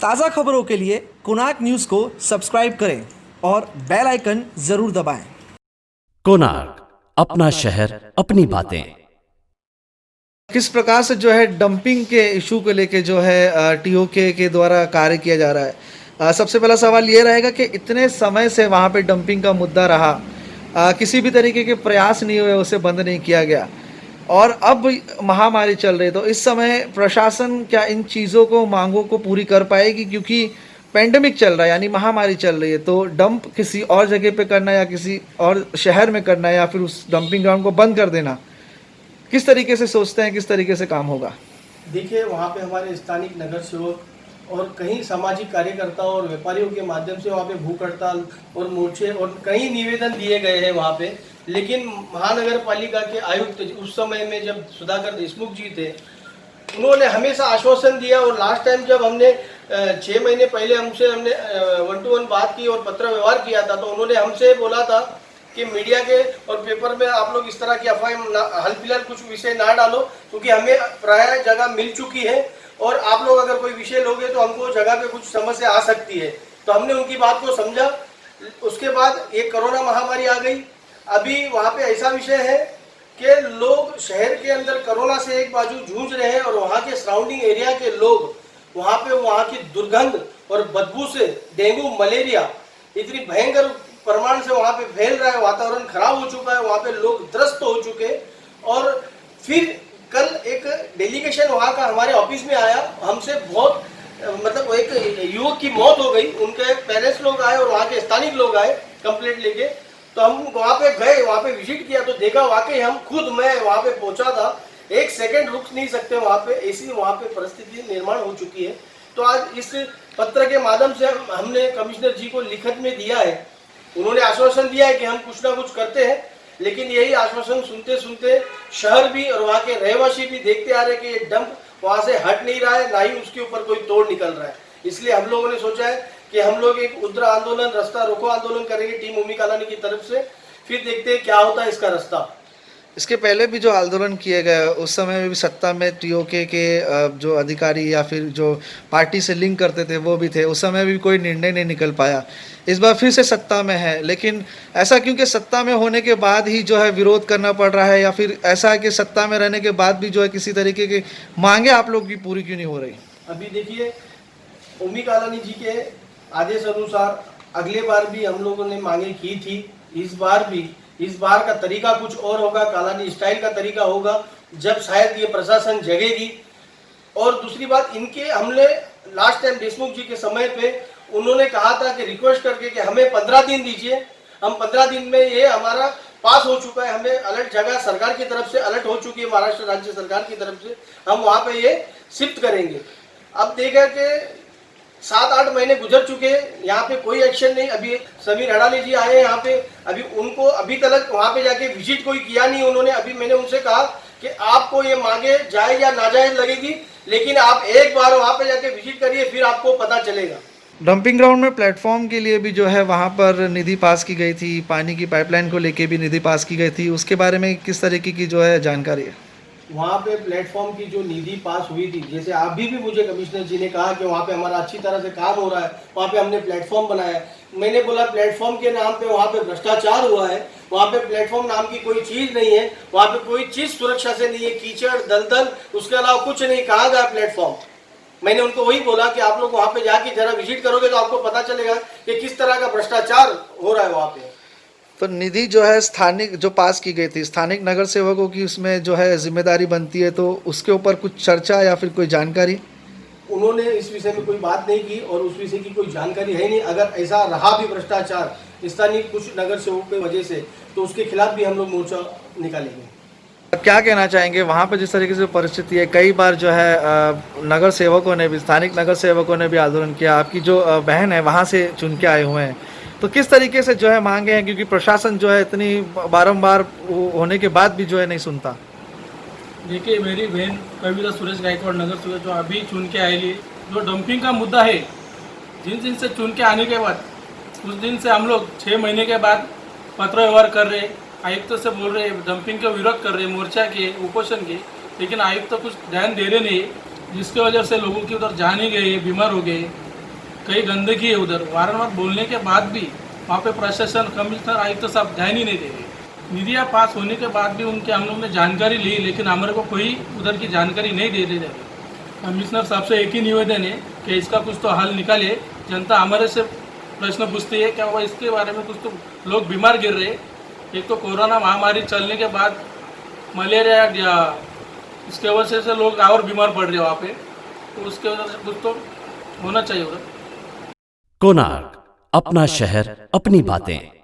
ताज़ा खबरों के लिए कोणार्क न्यूज़ को सब्सक्राइब करें और बेल आइकन ज़रूर दबाएं। कोणार्क, अपना शहर अपनी बातें। किस प्रकार से जो है डंपिंग के इशू को लेके जो है टीओके के द्वारा कार्य किया जा रहा है। सबसे पहला सवाल ये रहेगा कि इतने समय से वहाँ पे डंपिंग का मुद्दा रहा, किसी भी तरीके के प्रयास नहीं हुए, उसे बंद नहीं किया गया और अब महामारी चल रही है, तो इस समय प्रशासन क्या इन चीज़ों को, मांगों को पूरी कर पाएगी? क्योंकि पेंडेमिक चल रहा है, यानी महामारी चल रही है, तो डंप किसी और जगह पे करना या किसी और शहर में करना या फिर उस डंपिंग ग्राउंड को बंद कर देना, किस तरीके से सोचते हैं, किस तरीके से काम होगा? देखिए, वहाँ पे हमारे स्थानिक नगर सेवक और कई सामाजिक कार्यकर्ताओं और व्यापारियों के माध्यम से वहाँ पे भूख हड़ताल और मोर्चे और कई निवेदन दिए गए हैं वहाँ पे, लेकिन महानगर पालिका के आयुक्त उस समय में जब सुधाकर देशमुख जी थे, उन्होंने हमेशा आश्वासन दिया और लास्ट टाइम जब हमने 6 महीने पहले हमने 1-to-1 बात की और पत्र व्यवहार किया था, तो उन्होंने हमसे बोला था कि मीडिया के और पेपर में आप लोग इस तरह की अफवाह हाल फिलहाल कुछ विषय ना डालो, क्योंकि हमें प्राय जगह मिल चुकी है और आप लोग अगर कोई विषय लोगे तो हमको जगह पे कुछ समस्या आ सकती है। तो हमने उनकी बात को समझा। उसके बाद ये कोरोना महामारी आ गई। अभी वहाँ पे ऐसा विषय है कि लोग शहर के अंदर कोरोना से एक बाजू जूझ रहे हैं और वहाँ के सराउंडिंग एरिया के लोग वहाँ की दुर्गंध और बदबू से डेंगू मलेरिया इतनी भयंकर प्रमाण से वहाँ पे फैल रहा है, वातावरण खराब हो चुका है, वहाँ पे लोग त्रस्त हो चुके। और फिर कल एक डेलीगेशन वहाँ का हमारे ऑफिस में आया, हमसे बहुत मतलब एक युवक की मौत हो गई, उनके पेरेंट्स लोग आए और वहाँ के स्थानिक लोग आए कंप्लेंट लेके। तो हम वहाँ पे गए, वहाँ पे विजिट किया तो देखा वाकई मैं वहाँ पे पहुँचा था, 1 सेकंड रुक नहीं सकते वहाँ पे, ऐसी वहाँ पे परिस्थिति निर्माण हो चुकी है। तो आज इस पत्र के माध्यम से हमने कमिश्नर जी को लिखित में दिया है। उन्होंने आश्वासन दिया है कि हम कुछ ना कुछ करते हैं, लेकिन यही आश्वासन सुनते सुनते शहर भी और वहाँ के रहवासी भी देखते आ रहे हैं कि ये डंप वहाँ से हट नहीं रहा है, ना ही उसके ऊपर कोई तोड़ निकल रहा है। इसलिए हम लोगों ने सोचा है कि हम लोग एक उग्र आंदोलन, रास्ता रोको आंदोलन करेंगे टीम उमी कॉलोनी की तरफ से, फिर देखते हैं क्या होता है इसका रास्ता। इसके पहले भी जो आंदोलन किए गए उस समय में भी सत्ता में टीओके के जो अधिकारी या फिर जो पार्टी से लिंक करते थे वो भी थे, उस समय भी कोई निर्णय नहीं निकल पाया। इस बार फिर से सत्ता में है, लेकिन ऐसा क्योंकि सत्ता में होने के बाद ही जो है विरोध करना पड़ रहा है, या फिर ऐसा है कि सत्ता में रहने के बाद भी जो है किसी तरीके की मांगे आप लोग की पूरी क्यों नहीं हो रही? अभी देखिए, उमी कॉलोनी जी के आदेश अनुसार अगले बार भी हम लोगों ने मांगे की थी, इस बार का तरीका कुछ और होगा, कॉलोनी स्टाइल का तरीका होगा, जब शायद ये प्रशासन जगेगी। और दूसरी बात, इनके हमने लास्ट टाइम देशमुख जी के समय पे उन्होंने कहा था कि रिक्वेस्ट करके कि हमें 15 दिन दीजिए, हम 15 दिन में ये हमारा पास हो चुका है, हमें अलर्ट जगह सरकार की तरफ से अलर्ट हो चुकी है, महाराष्ट्र राज्य सरकार की तरफ से, हम वहाँ पे ये शिफ्ट करेंगे। अब देखा कि 7-8 महीने गुजर चुके हैं, यहाँ पे कोई एक्शन नहीं। अभी समीर अडाले जी आए यहाँ पे, अभी उनको अभी तक वहाँ पे जाके विजिट कोई किया नहीं उन्होंने। अभी मैंने उनसे कहा कि आपको ये मांगे जायज या नाजायज लगेगी, लेकिन आप एक बार वहाँ पे जाके विजिट करिए, फिर आपको पता चलेगा। डंपिंग ग्राउंड में प्लेटफॉर्म के लिए भी जो है वहाँ पर निधि पास की गई थी, पानी की पाइपलाइन को लेके भी निधि पास की गई थी, उसके बारे में किस तरीके की जो है जानकारी है? वहाँ पे प्लेटफॉर्म की जो निधि पास हुई थी, जैसे अभी भी मुझे कमिश्नर जी ने कहा कि वहाँ पे हमारा अच्छी तरह से काम हो रहा है, वहाँ पे हमने प्लेटफॉर्म बनाया। मैंने बोला प्लेटफॉर्म के नाम पे वहाँ पे भ्रष्टाचार हुआ है, वहाँ पे प्लेटफॉर्म नाम की कोई चीज़ नहीं है, वहाँ पे कोई चीज़ सुरक्षा से नहीं है, कीचड़ दलदल, उसके अलावा कुछ नहीं कहा गया प्लेटफॉर्म। मैंने उनको वही बोला कि आप लोग वहाँ पे जाके जरा विजिट करोगे तो आपको पता चलेगा कि किस तरह का भ्रष्टाचार हो रहा है वहाँ पे। तो निधि जो है स्थानिक जो पास की गई थी, स्थानिक नगर सेवकों की उसमें जो है जिम्मेदारी बनती है, तो उसके ऊपर कुछ चर्चा या फिर कोई जानकारी? उन्होंने इस विषय में कोई बात नहीं की और उस विषय की कोई जानकारी है नहीं। अगर ऐसा रहा भी भ्रष्टाचार स्थानीय कुछ नगर सेवकों की वजह से, तो उसके खिलाफ भी हम लोग मोर्चा निकालेंगे। क्या कहना चाहेंगे वहाँ पर जिस तरीके से परिस्थिति है? कई बार जो है नगर सेवकों ने भी, स्थानिक नगर सेवकों ने भी आंदोलन किया, आपकी जो बहन है वहाँ से चुन के आए हुए हैं, तो किस तरीके से जो है मांगे हैं, क्योंकि प्रशासन जो है इतनी बारंबार होने के बाद भी जो है नहीं सुनता? देखिए, मेरी बहन कविता सुरेश गायकवाड़ नगर सेवक जो अभी चुन के आएगी, जो डंपिंग का मुद्दा है, जिन दिन से चुन के आने के बाद उस दिन से हम लोग 6 महीने के बाद पत्र व्यवहार कर रहे, आयुक्त से बोल रहे, डंपिंग का विरोध कर रहे, मोर्चा के, उपोषण के, लेकिन आयुक्त तो कुछ ध्यान दे रहे नहीं, जिसकी वजह से लोगों की उधर जान ही गए, बीमार हो गए। कई गंदगी है उधर। वारंवार बोलने के बाद भी वहाँ पे प्रशासन, कमिश्नर, आयुक्त साहब ध्यान ही नहीं दे रहे। निधियाँ पास होने के बाद भी उनके हम लोग ने जानकारी ली, लेकिन हमारे को कोई उधर की जानकारी नहीं दे रहे। कमिश्नर साहब से एक ही निवेदन है कि इसका कुछ तो हल निकाले। जनता हमारे से प्रश्न पूछती है क्या हुआ इसके बारे में, कुछ तो लोग बीमार गिर रहे। एक तो कोरोना महामारी चलने के बाद मलेरिया या इसके वजह से लोग और बीमार पड़ रहे हैं वहाँ पे, तो उसके वजह से कुछ तो होना चाहिए उधर। कोणार्क, अपना शहर अपनी बातें।